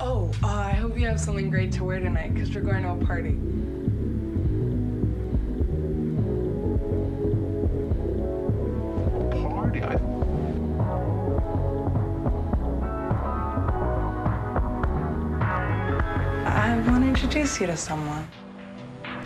I hope you have something great to wear tonight, because we're going to a party. Party? I want to introduce you to someone.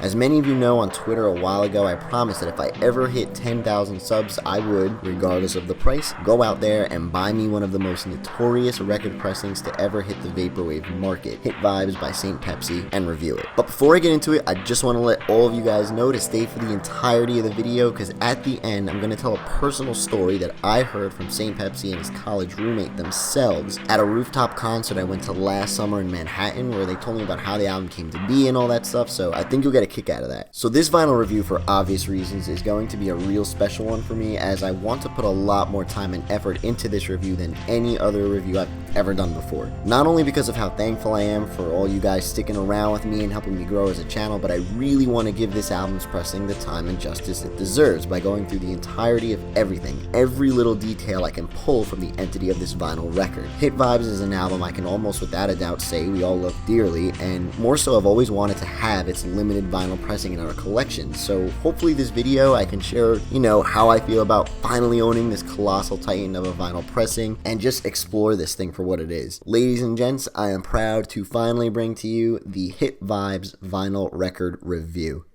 As many of you know, on Twitter a while ago, I promised that if I ever hit 10,000 subs, I would, regardless of the price, go out there and buy me one of the most notorious record pressings to ever hit the Vaporwave market, Hit Vibes by St. Pepsi, and review it. But before I get into it, I just want to let all of you guys know to stay for the entirety of the video, because at the end, I'm going to tell a personal story that I heard from St. Pepsi and his college roommate themselves at a rooftop concert I went to last summer in Manhattan, where they told me about how the album came to be and all that stuff, so I think you'll get a kick out of that. So this vinyl review, for obvious reasons, is going to be a real special one for me, as I want to put a lot more time and effort into this review than any other review I've ever done before. Not only because of how thankful I am for all you guys sticking around with me and helping me grow as a channel, but I really want to give this album's pressing the time and justice it deserves by going through the entirety of everything, every little detail I can pull from the entity of this vinyl record. Hit Vibes is an album I can almost without a doubt say we all love dearly, and more so I've always wanted to have its limited vinyl pressing in our collection, so hopefully this video I can share, how I feel about finally owning this colossal titan of a vinyl pressing and just explore this thing for what it is. Ladies and gents, I am proud to finally bring to you the Hit Vibes vinyl record review.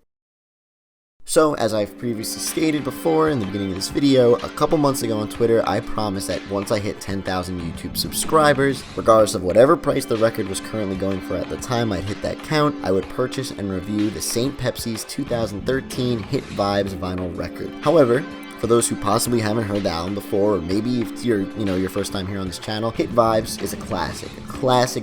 So, as I've previously stated before in the beginning of this video, a couple months ago on Twitter, I promised that once I hit 10,000 YouTube subscribers, regardless of whatever price the record was currently going for at the time I'd hit that count, I would purchase and review the St. Pepsi's 2013 Hit Vibes vinyl record. However, for those who possibly haven't heard the album before, or maybe if you're, your first time here on this channel, Hit Vibes is a classic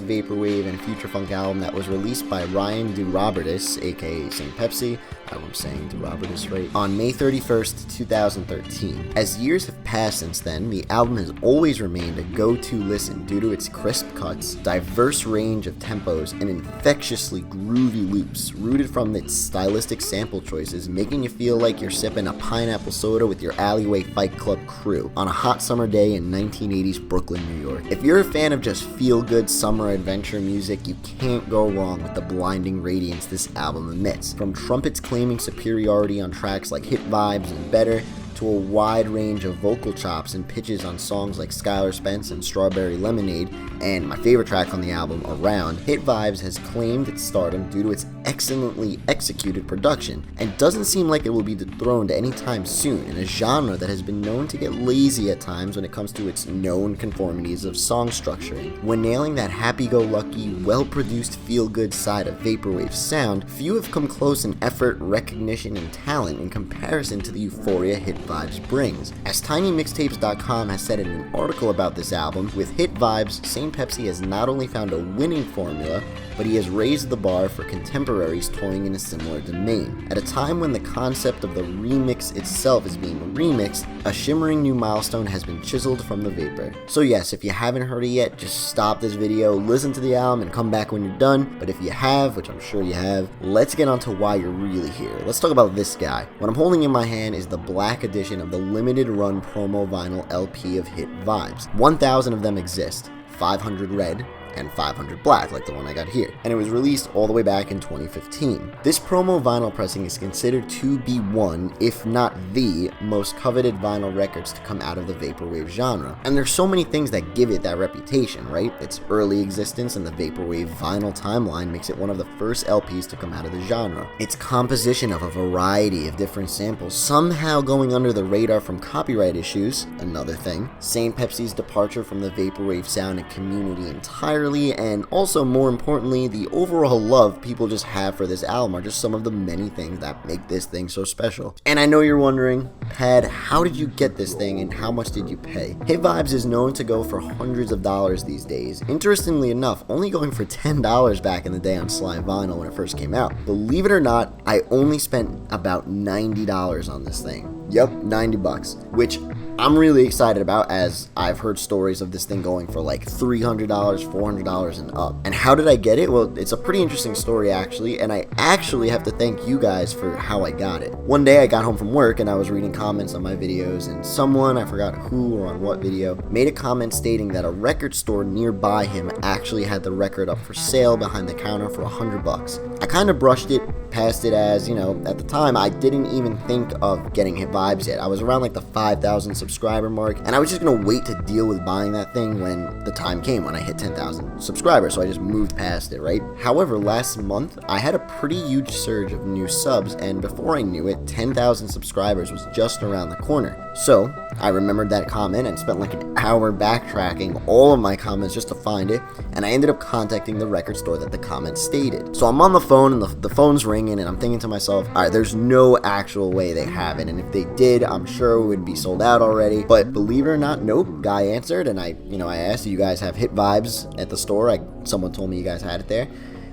Vaporwave and future funk album that was released by Ryan DeRobertis, aka St. Pepsi, I hope I'm saying DeRobertis right, on May 31st, 2013. As years have passed since then, the album has always remained a go-to listen due to its crisp cuts, diverse range of tempos, and infectiously groovy loops, rooted from its stylistic sample choices, making you feel like you're sipping a pineapple soda with your alleyway fight club crew on a hot summer day in 1980s Brooklyn, New York. If you're a fan of just feel-good summer adventure music, you can't go wrong with the blinding radiance this album emits. From trumpets claiming superiority on tracks like Hit Vibes and Better, to a wide range of vocal chops and pitches on songs like Skylar Spence and Strawberry Lemonade, and my favorite track on the album, Around, Hit Vibes has claimed its stardom due to its excellently executed production, and doesn't seem like it will be dethroned anytime soon in a genre that has been known to get lazy at times when it comes to its known conformities of song structuring. When nailing that happy-go-lucky, well-produced, feel-good side of Vaporwave sound, few have come close in effort, recognition, and talent in comparison to the euphoria Hit Vibes brings. As TinyMixtapes.com has said in an article about this album, with Hit Vibes, St. Pepsi has not only found a winning formula, but he has raised the bar for contemporaries toying in a similar domain. At a time when the concept of the remix itself is being remixed, a shimmering new milestone has been chiseled from the vapor. So yes, if you haven't heard it yet, just stop this video, listen to the album, and come back when you're done. But if you have, which I'm sure you have, let's get on to why you're really here. Let's talk about this guy. What I'm holding in my hand is the black edition of the limited run promo vinyl LP of Hit Vibes. 1,000 of them exist, 500 red, and 500 black, like the one I got here, and it was released all the way back in 2015. This promo vinyl pressing is considered to be one, if not the, most coveted vinyl records to come out of the Vaporwave genre, and there's so many things that give it that reputation, right? Its early existence in the Vaporwave vinyl timeline makes it one of the first LPs to come out of the genre. Its composition of a variety of different samples somehow going under the radar from copyright issues, another thing. St. Pepsi's departure from the Vaporwave sound and community entirely, and also more importantly, the overall love people just have for this album are just some of the many things that make this thing so special. And I know you're wondering, Pad, how did you get this thing and how much did you pay? Hit Vibes is known to go for hundreds of dollars these days. Interestingly enough, only going for $10 back in the day on Sly Vinyl when it first came out. Believe it or not, I only spent about $90 on this thing. Yep, $90, which I'm really excited about, as I've heard stories of this thing going for like $300, $400 and up. And how did I get it? Well, it's a pretty interesting story actually, and I actually have to thank you guys for how I got it. One day I got home from work and I was reading comments on my videos, and someone, I forgot who or on what video, made a comment stating that a record store nearby him actually had the record up for sale behind the counter for $100. I kind of brushed it past it, as, you know, at the time I didn't even think of getting Hit Vibes yet. I was around like the 5,000 subscriber mark, and I was just gonna wait to deal with buying that thing when the time came, when I hit 10,000 subscribers, so I just moved past it, right? However, last month I had a pretty huge surge of new subs, and before I knew it, 10,000 subscribers was just around the corner. So I remembered that comment and spent like an hour backtracking all of my comments just to find it, and I ended up contacting the record store that the comment stated. So I'm on the phone, and the phone's ringing, and I'm thinking to myself, alright, there's no actual way they have it, and if they did, I'm sure it would be sold out already. But believe it or not, nope, guy answered, and I asked, do you guys have Hit Vibes at the store? Someone told me you guys had it there.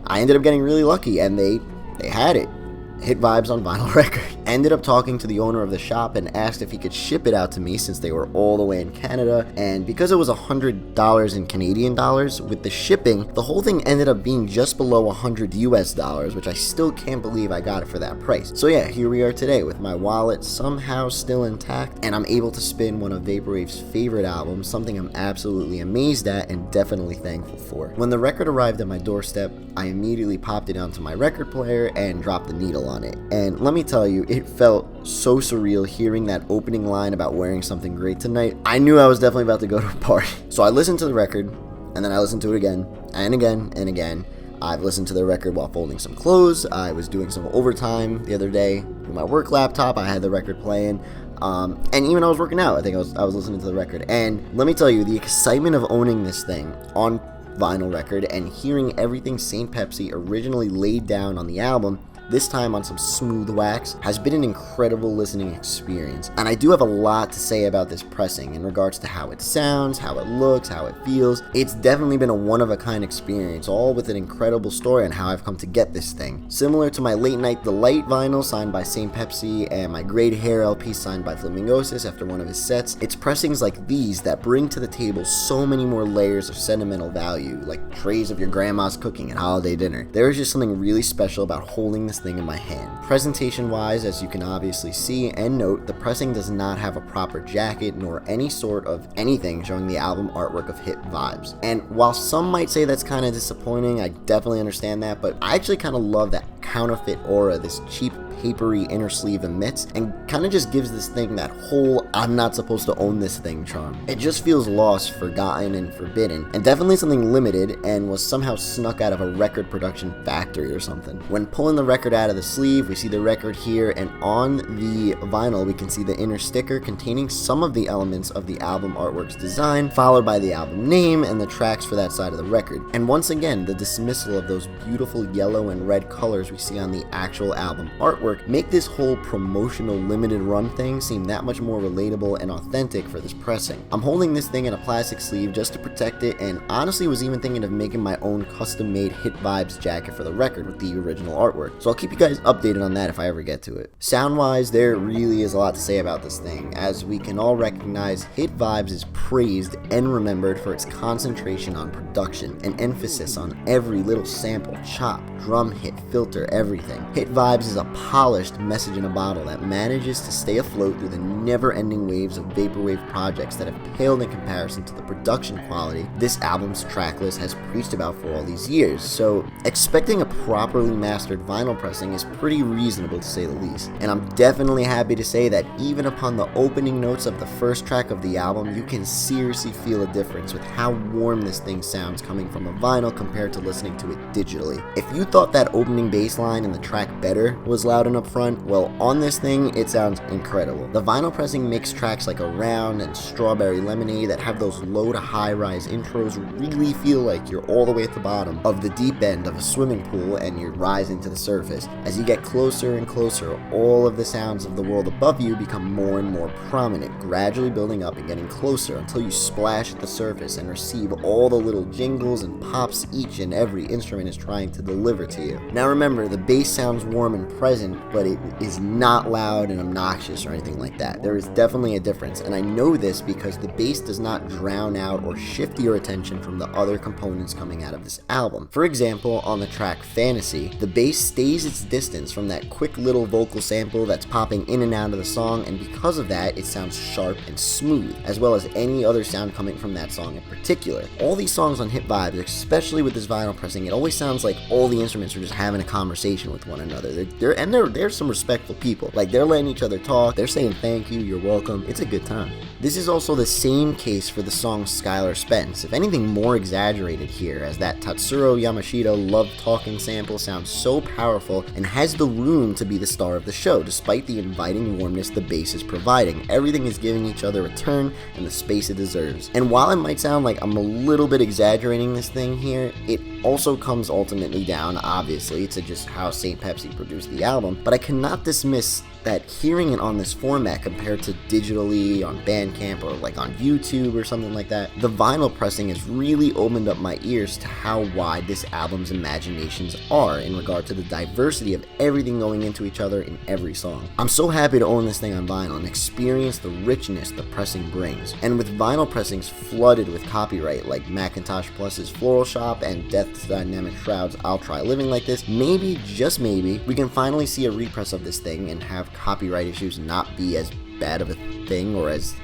I ended up getting really lucky, and they had it. Hit Vibes on vinyl record. Ended up talking to the owner of the shop and asked if he could ship it out to me, since they were all the way in Canada, and because it was $100 in Canadian dollars, with the shipping, the whole thing ended up being just below $100 US, which I still can't believe I got it for that price. So yeah, here we are today with my wallet somehow still intact, and I'm able to spin one of Vaporwave's favorite albums, something I'm absolutely amazed at and definitely thankful for. When the record arrived at my doorstep, I immediately popped it onto my record player and dropped the needle on it. And let me tell you, it felt so surreal hearing that opening line about wearing something great tonight. I knew I was definitely about to go to a party. So I listened to the record, and then I listened to it again, and again, and again. I've listened to the record while folding some clothes. I was doing some overtime the other day with my work laptop. I had the record playing. And even I was working out. I think I was listening to the record. And let me tell you, the excitement of owning this thing on vinyl record and hearing everything St. Pepsi originally laid down on the album, this time on some smooth wax, has been an incredible listening experience. And I do have a lot to say about this pressing in regards to how it sounds, how it looks, how it feels. It's definitely been a one-of-a-kind experience, all with an incredible story on how I've come to get this thing. Similar to my Late Night Delight vinyl signed by St. Pepsi and my Youre Here LP signed by Flamingosis after one of his sets, it's pressings like these that bring to the table so many more layers of sentimental value, like trays of your grandma's cooking at holiday dinner. There is just something really special about holding this thing in my hand. Presentation wise, as you can obviously see and note, the pressing does not have a proper jacket nor any sort of anything showing the album artwork of Hit Vibes. And while some might say that's kind of disappointing, I definitely understand that, but I actually kind of love that counterfeit aura this cheap papery inner sleeve emits, and kind of just gives this thing that whole I'm not supposed to own this thing charm. It just feels lost, forgotten, and forbidden, and definitely something limited and was somehow snuck out of a record production factory or something. When pulling the record out of the sleeve, we see the record here, and on the vinyl we can see the inner sticker containing some of the elements of the album artwork's design, followed by the album name and the tracks for that side of the record. And once again, the dismissal of those beautiful yellow and red colors we see on the actual album artwork make this whole promotional limited run thing seem that much more relatable and authentic for this pressing. I'm holding this thing in a plastic sleeve just to protect it, and honestly was even thinking of making my own custom made Hit Vibes jacket for the record with the original artwork. So I'll keep you guys updated on that if I ever get to it. Sound wise, there really is a lot to say about this thing. As we can all recognize, Hit Vibes is praised and remembered for its concentration on production, and emphasis on every little sample, chop, drum hit, filter, everything. Hit Vibes is a polished message in a bottle that manages to stay afloat through the never-ending waves of Vaporwave projects that have paled in comparison to the production quality this album's track list has preached about for all these years. So expecting a properly mastered vinyl pressing is pretty reasonable to say the least. And I'm definitely happy to say that even upon the opening notes of the first track of the album, you can seriously feel a difference with how warm this thing sounds coming from a vinyl compared to listening to it digitally. If you thought that opening bass line in the track Better was loud and up front, well, on this thing it sounds incredible. The vinyl pressing makes tracks like Around and Strawberry Lemonade that have those low to high rise intros really feel like you're all the way at the bottom of the deep end of a swimming pool and you're rising to the surface. As you get closer and closer, all of the sounds of the world above you become more and more prominent, gradually building up and getting closer until you splash at the surface and receive all the little jingles and pops each and every instrument is trying to deliver to you. Now remember, where the bass sounds warm and present, but it is not loud and obnoxious or anything like that. There is definitely a difference, and I know this because the bass does not drown out or shift your attention from the other components coming out of this album. For example, on the track Fantasy, the bass stays its distance from that quick little vocal sample that's popping in and out of the song, and because of that, it sounds sharp and smooth, as well as any other sound coming from that song in particular. All these songs on Hit Vibes, especially with this vinyl pressing, it always sounds like all the instruments are just having a conversation with one another. They're some respectful people. Like, they're letting each other talk, they're saying thank you, you're welcome. It's a good time. This is also the same case for the song Skylar Spence, if anything more exaggerated here, as that Tatsuro Yamashita love talking sample sounds so powerful and has the room to be the star of the show, despite the inviting warmness the bass is providing. Everything is giving each other a turn and the space it deserves. And while it might sound like I'm a little bit exaggerating this thing here, it also comes ultimately down, obviously, to just how St. Pepsi produced the album, but I cannot dismiss that hearing it on this format compared to digitally on Bandcamp or like on YouTube or something like that, the vinyl pressing has really opened up my ears to how wide this album's imaginations are in regard to the diversity of everything going into each other in every song. I'm so happy to own this thing on vinyl and experience the richness the pressing brings. And with vinyl pressings flooded with copyright like Macintosh Plus's Floral Shop and Death's Dynamic Shroud's I'll Try Living Like This, maybe, just maybe, we can finally see a repress of this thing and have copyright issues not be as bad of a thing or as,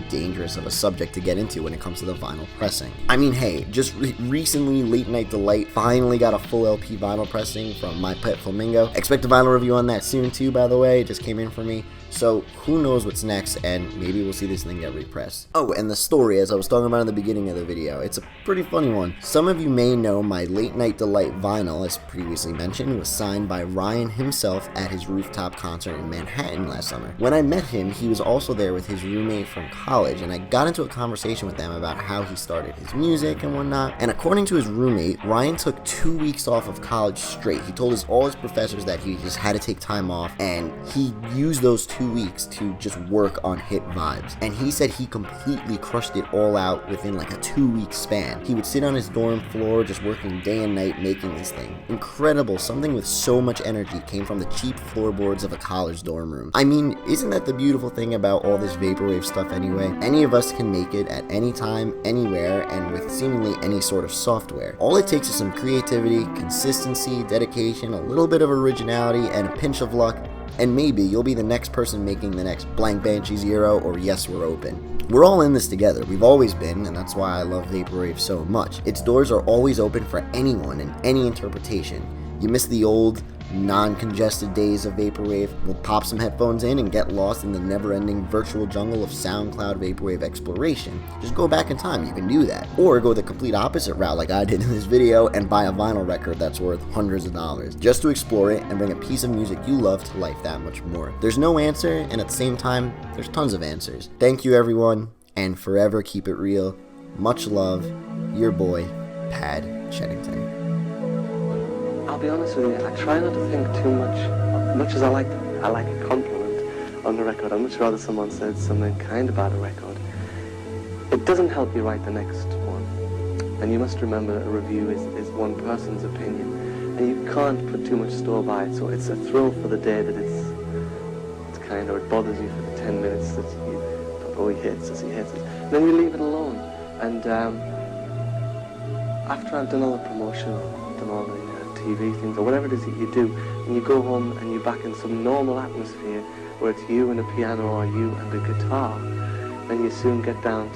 dangerous of a subject to get into when it comes to the vinyl pressing. I mean, hey, just recently Late Night Delight finally got a full LP vinyl pressing from My Pet Flamingo. Expect a vinyl review on that soon too, by the way. It just came in for me. So who knows what's next, and maybe we'll see this thing get repressed. Oh, and the story, as I was talking about in the beginning of the video, it's a pretty funny one. Some of you may know my Late Night Delight vinyl, as previously mentioned, was signed by Ryan himself at his rooftop concert in Manhattan last summer. When I met him, he was also there with his roommate from college, and I got into a conversation with them about how he started his music and whatnot. And according to his roommate, Ryan took 2 weeks off of college straight. He told all his professors that he just had to take time off, and he used those 2 weeks to just work on Hit Vibes. And he said he completely crushed it all out within like a 2-week span. He would sit on his dorm floor just working day and night making this thing. Incredible, something with so much energy came from the cheap floorboards of a college dorm room. I mean, isn't that the beautiful thing about all this Vaporwave stuff anyway? Any of us can make it at any time, anywhere, and with seemingly any sort of software. All it takes is some creativity, consistency, dedication, a little bit of originality, and a pinch of luck, and maybe you'll be the next person making the next Blank Banshee Zero or Yes We're Open. We're all in this together. We've always been, and that's why I love Vaporwave so much. Its doors are always open for anyone and any interpretation. You miss the old, non-congested days of Vaporwave? We'll pop some headphones in and get lost in the never-ending virtual jungle of SoundCloud Vaporwave exploration. Just go back in time, you can do that. Or go the complete opposite route like I did in this video and buy a vinyl record that's worth hundreds of dollars, just to explore it and bring a piece of music you love to life that much more. There's no answer, and at the same time, there's tons of answers. Thank you everyone, and forever keep it real. Much love, your boy, Pad Chennington. I'll be honest with you, I try not to think too much as I like a compliment on the record. I'd much rather someone said something kind about a record. It doesn't help you write the next one. And you must remember that a review is one person's opinion. And you can't put too much store by it, so it's a thrill for the day that it bothers you for the 10 minutes that he hits us. And then you leave it alone. And after I've done all the promotion, done all the TV things or whatever it is that you do, and you go home and you're back in some normal atmosphere where it's you and a piano or you and a guitar, then you soon get down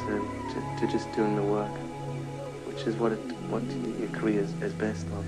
to just doing the work, which is what your career is based on.